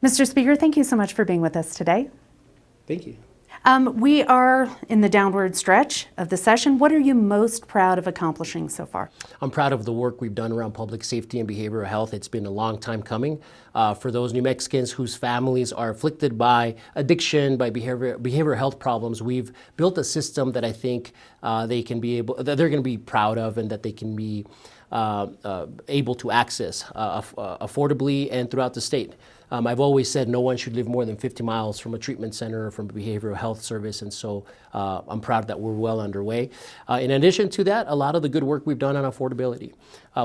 Mr. Speaker, thank you so much for being with us today. Thank you. We are in the downward stretch of the session. What are you most proud of accomplishing so far? I'm proud of the work we've done around public safety and behavioral health. It's been a long time coming. For those New Mexicans whose families are afflicted by addiction, by behavioral health problems, we've built a system that I think that they're going to be proud of, and that they can be able to access affordably and throughout the state. I've always said no one should live more than 50 miles from a treatment center or from a behavioral health service, and so I'm proud that we're well underway. In addition to that, a lot of the good work we've done on affordability.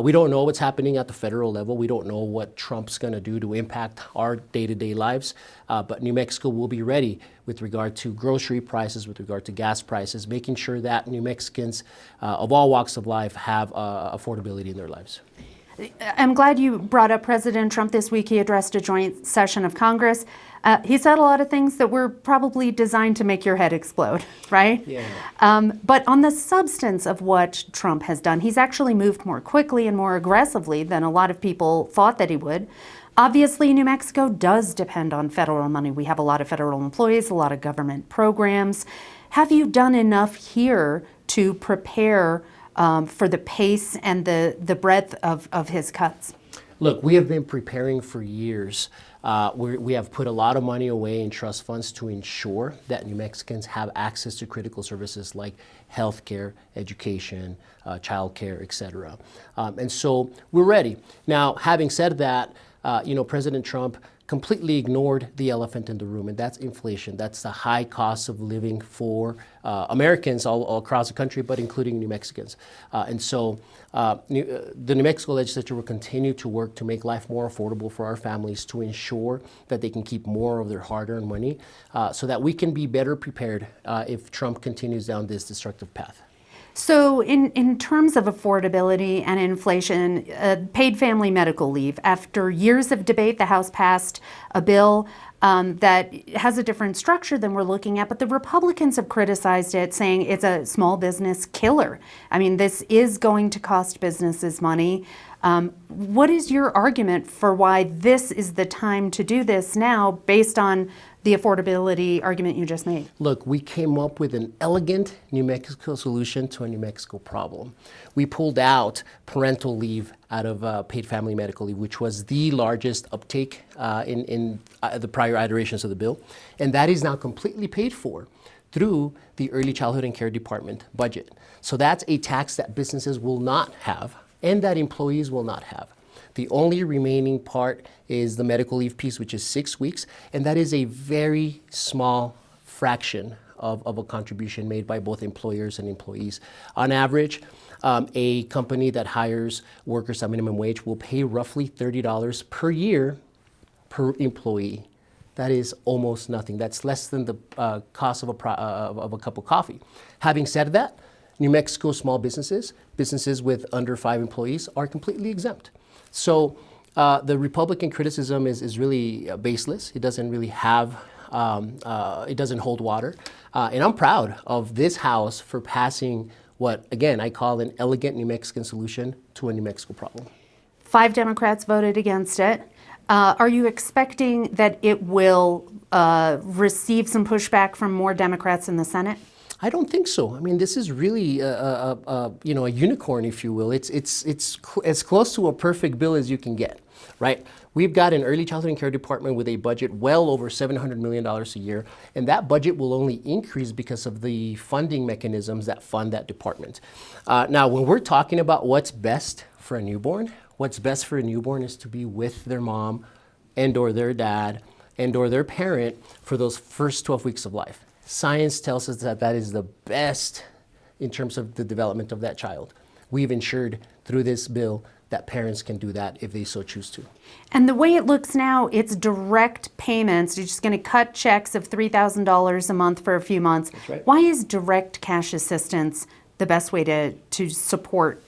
We don't know what's happening at the federal level. We don't know what Trump's going to do to impact our day-to-day lives, but New Mexico will be ready with regard to grocery prices, with regard to gas prices, making sure that New Mexicans of all walks of life have affordability in their lives. I'm glad you brought up President Trump this week. He addressed a joint session of Congress. He said a lot of things that were probably designed to make your head explode, right? Yeah. But on the substance of what Trump has done, he's actually moved more quickly and more aggressively than a lot of people thought that he would. Obviously, New Mexico does depend on federal money. We have a lot of federal employees, a lot of government programs. Have you done enough here to prepare for the pace and the breadth of his cuts? Look, we have been preparing for years. We have put a lot of money away in trust funds to ensure that New Mexicans have access to critical services like healthcare, education, childcare, etc. And so we're ready. Now, having said that, President Trump completely ignored the elephant in the room, and that's inflation. That's the high cost of living for Americans all across the country, but including New Mexicans. And so the New Mexico legislature will continue to work to make life more affordable for our families, to ensure that they can keep more of their hard-earned money, so that we can be better prepared if Trump continues down this destructive path. So in terms of affordability and inflation, paid family medical leave, after years of debate, the House passed a bill that has a different structure than we're looking at, but the Republicans have criticized it, saying it's a small business killer. I mean, this is going to cost businesses money. What is your argument for why this is the time to do this now, based on the affordability argument you just made? Look, we came up with an elegant New Mexico solution to a New Mexico problem. We pulled out parental leave out of paid family medical leave, which was the largest uptake in the prior iterations of the bill. And that is now completely paid for through the Early Childhood and Care Department budget. So that's a tax that businesses will not have and that employees will not have. The only remaining part is the medical leave piece, which is 6 weeks, and that is a very small fraction of a contribution made by both employers and employees. On average, a company that hires workers at minimum wage will pay roughly $30 per year per employee. That is almost nothing. That's less than the cost of a cup of coffee. Having said that, New Mexico small businesses with under 5 employees are completely exempt. So the Republican criticism is really baseless. It doesn't really have, it doesn't hold water. And I'm proud of this House for passing what, again, I call an elegant New Mexican solution to a New Mexico problem. 5 Democrats voted against it. Are you expecting that it will receive some pushback from more Democrats in the Senate? I don't think so. I mean, this is really a unicorn, if you will. It's as close to a perfect bill as you can get, right? We've got an early childhood and care department with a budget well over $700 million a year, and that budget will only increase because of the funding mechanisms that fund that department. Now, when we're talking about what's best for a newborn, what's best for a newborn is to be with their mom and or their dad and or their parent for those first 12 weeks of life. Science tells us that that is the best in terms of the development of that child. We've ensured through this bill that parents can do that if they so choose to. And the way it looks now, it's direct payments. You're just going to cut checks of $3,000 a month for a few months. That's right. Why is direct cash assistance the best way to support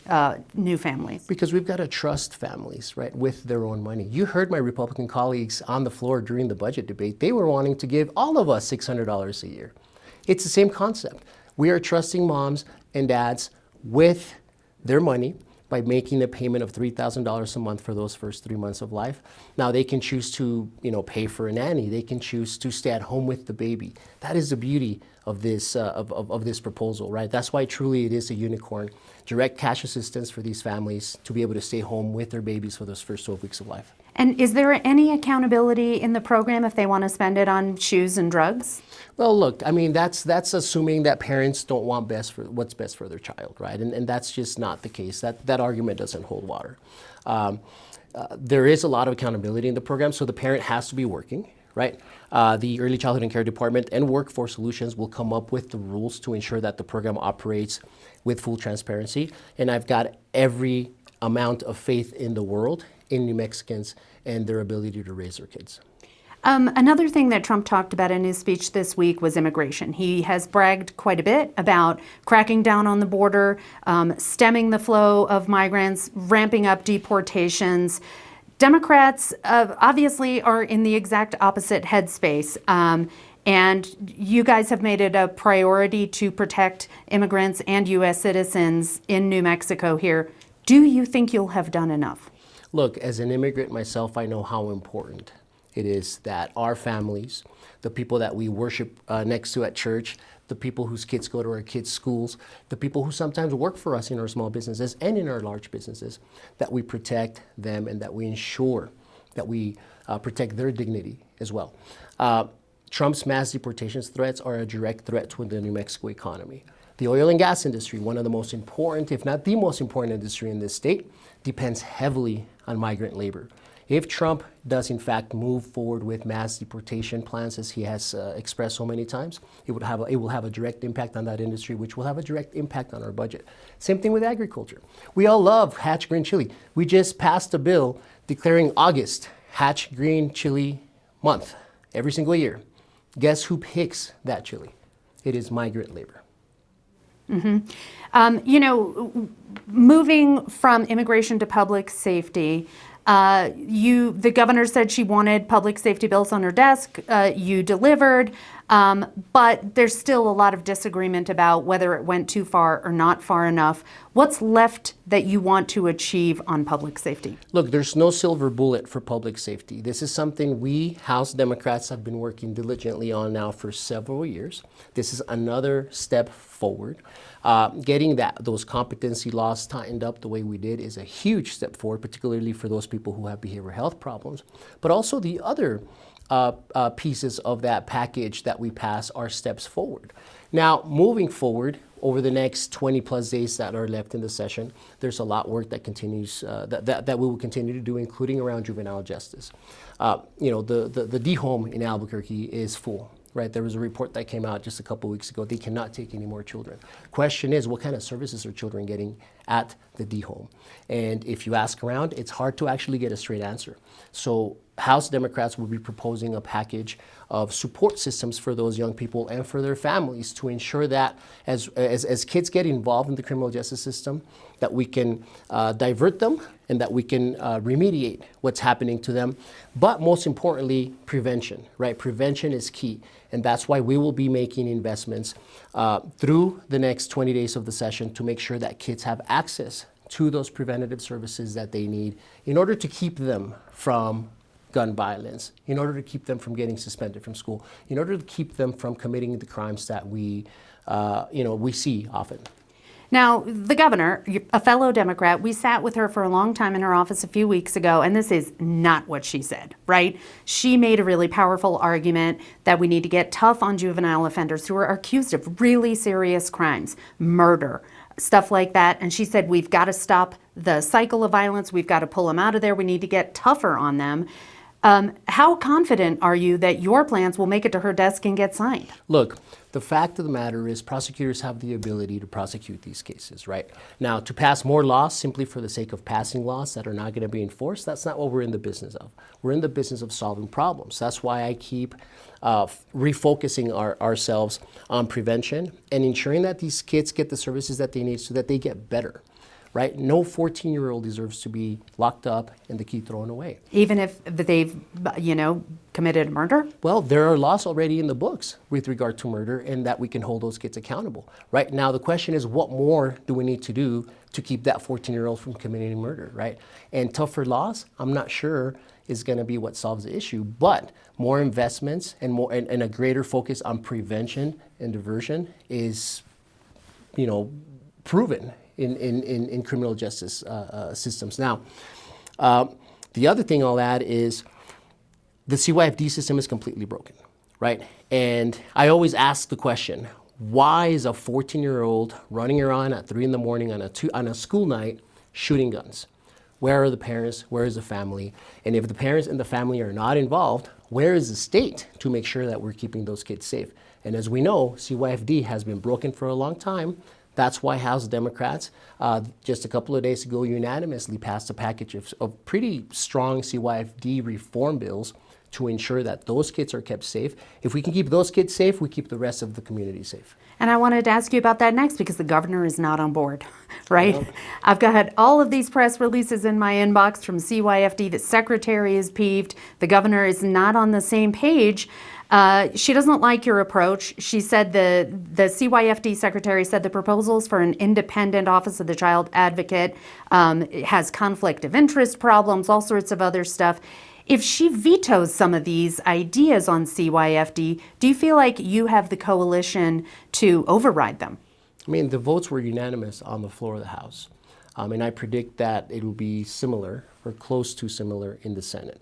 new families? Because we've got to trust families, right, with their own money. You heard my Republican colleagues on the floor during the budget debate. They were wanting to give all of us $600 a year. It's the same concept. We are trusting moms and dads with their money by making a payment of $3,000 a month for those first 3 months of life. Now they can choose to, pay for a nanny. They can choose to stay at home with the baby. That is the beauty of this of this proposal, right? That's why truly it is a unicorn. Direct cash assistance for these families to be able to stay home with their babies for those first 12 weeks of life. And is there any accountability in the program if they want to spend it on shoes and drugs? Well, look, I mean, that's assuming that parents don't want what's best for their child, right? And that's just not the case. That argument doesn't hold water. There is a lot of accountability in the program, so the parent has to be working, right? The Early Childhood and Care Department and Workforce Solutions will come up with the rules to ensure that the program operates with full transparency. And I've got every amount of faith in the world in New Mexicans and their ability to raise their kids. Another thing that Trump talked about in his speech this week was immigration. He has bragged quite a bit about cracking down on the border, stemming the flow of migrants, ramping up deportations. Democrats obviously are in the exact opposite headspace. And you guys have made it a priority to protect immigrants and U.S. citizens in New Mexico here. Do you think you'll have done enough? Look, as an immigrant myself, I know how important it is that our families, the people that we worship next to at church, the people whose kids go to our kids' schools, the people who sometimes work for us in our small businesses and in our large businesses, that we protect them and that we ensure that we protect their dignity as well. Trump's mass deportations threats are a direct threat to the New Mexico economy. The oil and gas industry, one of the most important, if not the most important industry in this state, depends heavily on migrant labor. If Trump does in fact move forward with mass deportation plans, as he has expressed so many times, it will have a direct impact on that industry, which will have a direct impact on our budget. Same thing with agriculture. We all love Hatch Green Chili. We just passed a bill declaring August Hatch Green Chili Month every single year. Guess who picks that chili? It is migrant labor. Moving from immigration to public safety, the governor said she wanted public safety bills on her desk. You delivered, but there's still a lot of disagreement about whether it went too far or not far enough. What's left that you want to achieve on public safety? Look, there's no silver bullet for public safety. This is something we House Democrats have been working diligently on now for several years. This is another step forward. Getting those competency laws tightened up the way we did is a huge step forward, particularly for those people who have behavioral health problems. But also the other pieces of that package that we pass are steps forward. Now, moving forward, over the next 20 plus days that are left in the session, there's a lot of work that continues, that we will continue to do, including around juvenile justice. The D home in Albuquerque is full. Right, there was a report that came out just a couple weeks ago. They cannot take any more children. Question is, what kind of services are children getting at the D home? And if you ask around, it's hard to actually get a straight answer. So House Democrats will be proposing a package of support systems for those young people and for their families to ensure that as kids get involved in the criminal justice system, that we can divert them and that we can remediate what's happening to them. But most importantly, prevention, right? Prevention is key. And that's why we will be making investments through the next 20 days of the session to make sure that kids have access to those preventative services that they need in order to keep them from gun violence, in order to keep them from getting suspended from school, in order to keep them from committing the crimes that we see often. Now, the governor, a fellow Democrat, we sat with her for a long time in her office a few weeks ago, and this is not what she said, right? She made a really powerful argument that we need to get tough on juvenile offenders who are accused of really serious crimes, murder, stuff like that. And she said, we've got to stop the cycle of violence. We've got to pull them out of there. We need to get tougher on them. How confident are you that your plans will make it to her desk and get signed? Look, the fact of the matter is prosecutors have the ability to prosecute these cases, right? Now, to pass more laws simply for the sake of passing laws that are not going to be enforced, that's not what we're in the business of. We're in the business of solving problems. That's why I keep refocusing ourselves on prevention and ensuring that these kids get the services that they need so that they get better. Right? No 14-year-old deserves to be locked up and the key thrown away. Even if they've, committed murder? Well, there are laws already in the books with regard to murder and that we can hold those kids accountable. Right now, the question is, what more do we need to do to keep that 14-year-old from committing murder, right? And tougher laws, I'm not sure is going to be what solves the issue, but more investments and and a greater focus on prevention and diversion is, proven in criminal justice systems. Now, the other thing I'll add is the CYFD system is completely broken, right? And I always ask the question, why is a 14-year-old running around at 3 in the morning on a school night shooting guns? Where are the parents? Where is the family? And if the parents and the family are not involved, where is the state to make sure that we're keeping those kids safe? And as we know, CYFD has been broken for a long time. That's why House Democrats just a couple of days ago unanimously passed a package of pretty strong CYFD reform bills to ensure that those kids are kept safe. If we can keep those kids safe, we keep the rest of the community safe. And I wanted to ask you about that next because the governor is not on board, right? Yep. I've got all of these press releases in my inbox from CYFD. The secretary is peeved. The governor is not on the same page. She doesn't like your approach. She said the CYFD secretary said the proposals for an independent Office of the Child Advocate has conflict of interest problems, all sorts of other stuff. If she vetoes some of these ideas on CYFD, do you feel like you have the coalition to override them? I mean, the votes were unanimous on the floor of the House. And I predict that it will be similar or close to similar in the Senate.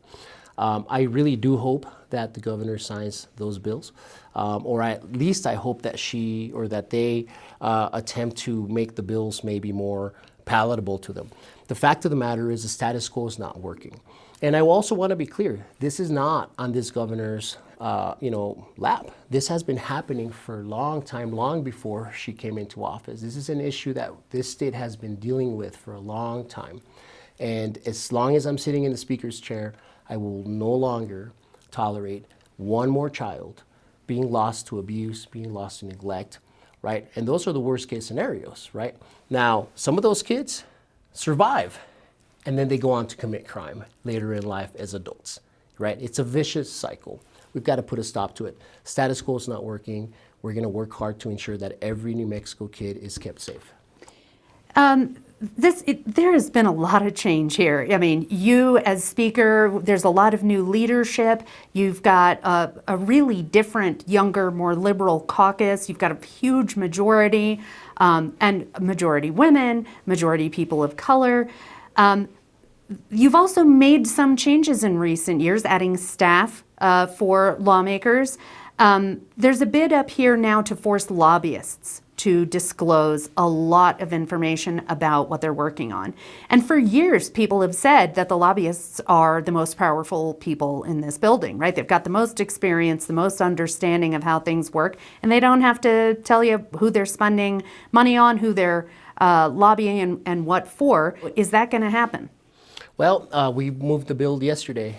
I really do hope that the governor signs those bills, or at least I hope that she or that they attempt to make the bills maybe more palatable to them. The fact of the matter is the status quo is not working. And I also want to be clear, this is not on this governor's lap. This has been happening for a long time, long before she came into office. This is an issue that this state has been dealing with for a long time. And as long as I'm sitting in the speaker's chair, I will no longer tolerate one more child being lost to abuse, being lost to neglect, right? And those are the worst case scenarios, right? Now, some of those kids survive, and then they go on to commit crime later in life as adults, right? It's a vicious cycle. We've got to put a stop to it. Status quo is not working. We're going to work hard to ensure that every New Mexico kid is kept safe. There has been a lot of change here. I mean, you as speaker, there's a lot of new leadership. You've got a really different, younger, more liberal caucus. You've got a huge majority, and majority women, majority people of color. You've also made some changes in recent years, adding staff for lawmakers. There's a bid up here now to force lobbyists to disclose a lot of information about what they're working on. And for years, people have said that the lobbyists are the most powerful people in this building, right? They've got the most experience, the most understanding of how things work, and they don't have to tell you who they're spending money on, who they're lobbying and what for. Is that going to happen? Well, we moved the bill yesterday,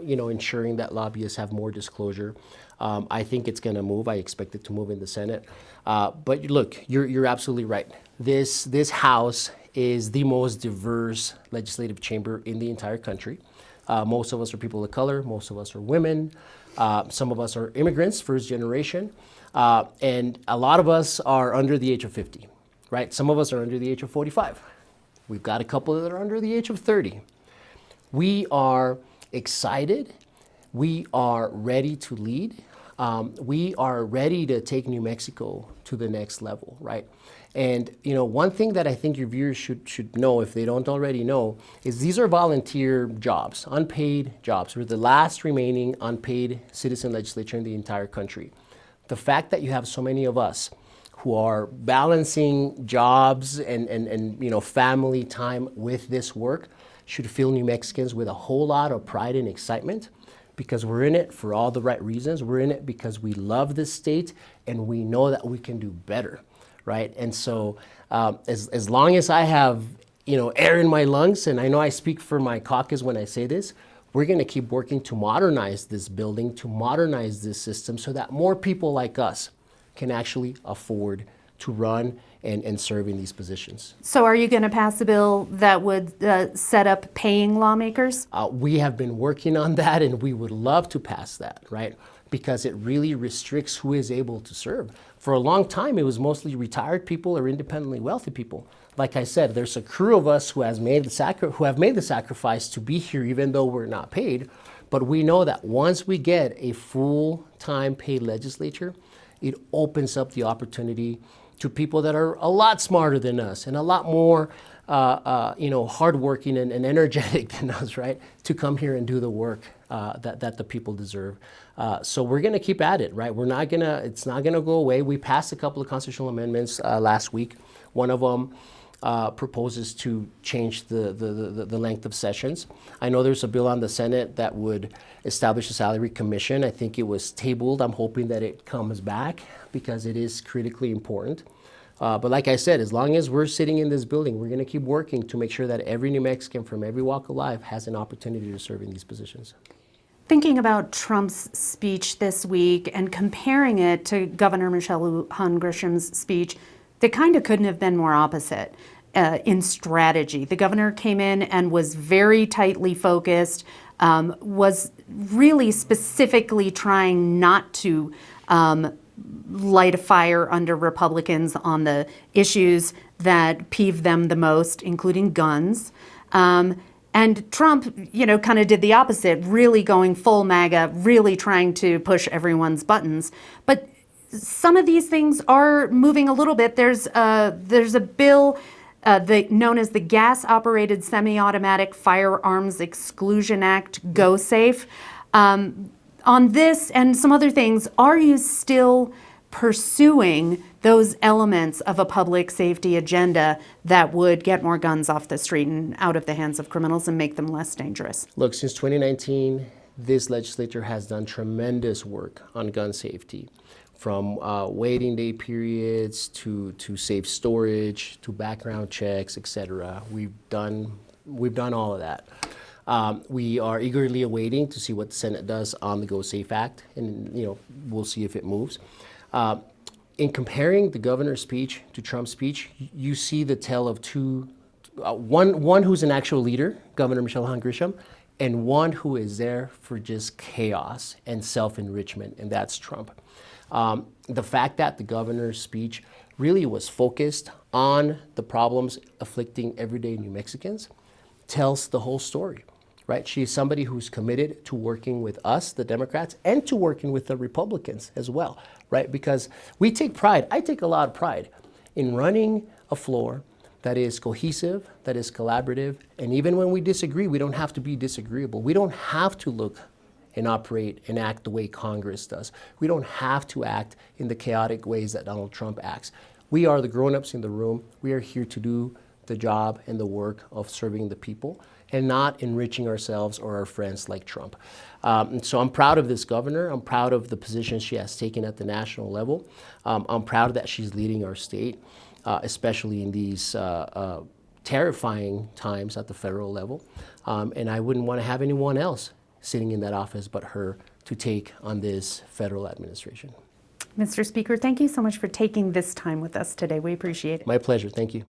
ensuring that lobbyists have more disclosure. I think it's going to move. I expect it to move in the Senate. But look, you're absolutely right. This House is the most diverse legislative chamber in the entire country. Most of us are people of color. Most of us are women. Some of us are immigrants, first generation. And a lot of us are under the age of 50, right? Some of us are under the age of 45. We've got a couple that are under the age of 30. We are excited. We are ready to lead. We are ready to take New Mexico to the next level, right? And one thing that I think your viewers should know, if they don't already know, is these are volunteer jobs, unpaid jobs. We're the last remaining unpaid citizen legislature in the entire country. The fact that you have so many of us who are balancing jobs and family time with this work should fill New Mexicans with a whole lot of pride and excitement, because we're in it for all the right reasons. We're in it because we love this state and we know that we can do better, right? And so as long as I have air in my lungs, and I know I speak for my caucus when I say this, we're going to keep working to modernize this building, to modernize this system so that more people like us can actually afford to run and serve in these positions. So are you going to pass a bill that would set up paying lawmakers? We have been working on that, and we would love to pass that, right? Because it really restricts who is able to serve. For a long time, it was mostly retired people or independently wealthy people. Like I said, there's a crew of us who have made the sacrifice to be here, even though we're not paid. But we know that once we get a full-time paid legislature, it opens up the opportunity to people that are a lot smarter than us and a lot more hardworking and energetic than us, right? To come here and do the work that the people deserve. So we're going to keep at it, right? It's not going to go away. We passed a couple of constitutional amendments last week. One of them proposes to change the length of sessions. I know there's a bill on the Senate that would establish a salary commission. I think it was tabled. I'm hoping that it comes back because it is critically important. But like I said, as long as we're sitting in this building, we're going to keep working to make sure that every New Mexican from every walk of life has an opportunity to serve in these positions. Thinking about Trump's speech this week and comparing it to Governor Michelle Lujan Grisham's speech, they kind of couldn't have been more opposite in strategy. The governor came in and was very tightly focused, was really specifically trying not to light a fire under Republicans on the issues that peeve them the most, including guns. And Trump, kind of did the opposite, really going full MAGA, really trying to push everyone's buttons. But some of these things are moving a little bit. There's a bill known as the Gas-Operated Semi-Automatic Firearms Exclusion Act, Go Safe. On this and some other things, are you still pursuing those elements of a public safety agenda that would get more guns off the street and out of the hands of criminals and make them less dangerous? Look, since 2019, this legislature has done tremendous work on gun safety, from waiting day periods to safe storage to background checks, etc. We've done all of that. We are eagerly awaiting to see what the Senate does on the Go Safe Act, and we'll see if it moves. In comparing the governor's speech to Trump's speech, you see the tale of two, one who's an actual leader, Governor Michelle Lujan Grisham, and one who is there for just chaos and self-enrichment, and that's Trump. The fact that the governor's speech really was focused on the problems afflicting everyday New Mexicans tells the whole story, right? She's somebody who's committed to working with us, the Democrats, and to working with the Republicans as well, right? Because we take pride, I take a lot of pride in running a floor that is cohesive, that is collaborative, and even when we disagree, we don't have to be disagreeable. We don't have to look and operate and act the way Congress does. We don't have to act in the chaotic ways that Donald Trump acts. We are the grown-ups in the room. We are here to do the job and the work of serving the people and not enriching ourselves or our friends like Trump. And so I'm proud of this governor. I'm proud of the position she has taken at the national level. I'm proud that she's leading our state, especially in these terrifying times at the federal level. And I wouldn't want to have anyone else sitting in that office but her to take on this federal administration. Mr. Speaker, thank you so much for taking this time with us today. We appreciate it. My pleasure. Thank you.